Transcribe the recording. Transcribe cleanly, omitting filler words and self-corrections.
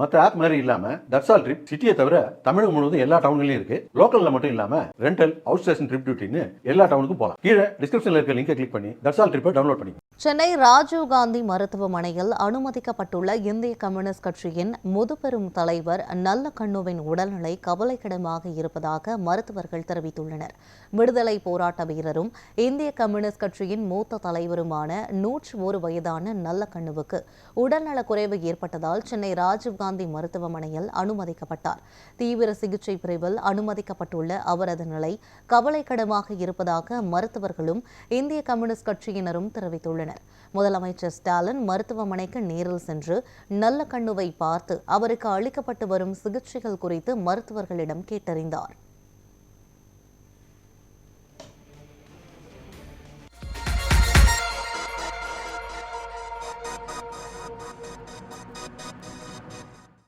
மற்ற ஆப் மாதிரி இல்லாம தட்சால் ட்ரிப் சிட்டியை தவிர தமிழகம் முழுவதும் எல்லா டவுன்லயும் இருக்கு. லோக்கல்ல மட்டும் இல்லாம ரெண்டல், அவுட் ஸ்டேஷன் ட்ரிப் டியூட்டின்னு எல்லா டவுனுக்கும் போகலாம். கீழே டிஸ்கிரிப்ஷன்ல இருக்க லிங்கை கிளிக் பண்ணி தட்சால் ட்ரிப்பை டவுன்லோட் பண்ணி. சென்னை ராஜீவ்காந்தி மருத்துவமனையில் அனுமதிக்கப்பட்டுள்ள இந்திய கம்யூனிஸ்ட் கட்சியின் முதுபெரும் தலைவர் நல்லக்கண்ணுவின் உடல்நிலை கவலைக்கிடமாக இருப்பதாக மருத்துவர்கள் தெரிவித்துள்ளனர். விடுதலை போராட்ட வீரரும் இந்திய கம்யூனிஸ்ட் கட்சியின் மூத்த தலைவருமான 101 வயதான நல்லக்கண்ணுவுக்கு உடல்நலக் குறைவு ஏற்பட்டதால் சென்னை ராஜீவ்காந்தி மருத்துவமனையில் அனுமதிக்கப்பட்டார். தீவிர சிகிச்சை பிரிவில் அனுமதிக்கப்பட்டுள்ள அவரது நிலை கவலைக்கிடமாக இருப்பதாக மருத்துவர்களும் இந்திய கம்யூனிஸ்ட் கட்சியினரும் தெரிவித்துள்ளனர். முதலமைச்சர் ஸ்டாலின் மருத்துவமனைக்கு நேரில் சென்று நல்லக்கண்ணுவை பார்த்து அவருக்கு அளிக்கப்பட்டு வரும் சிகிச்சைகள் குறித்து மருத்துவர்களிடம் கேட்டறிந்தார்.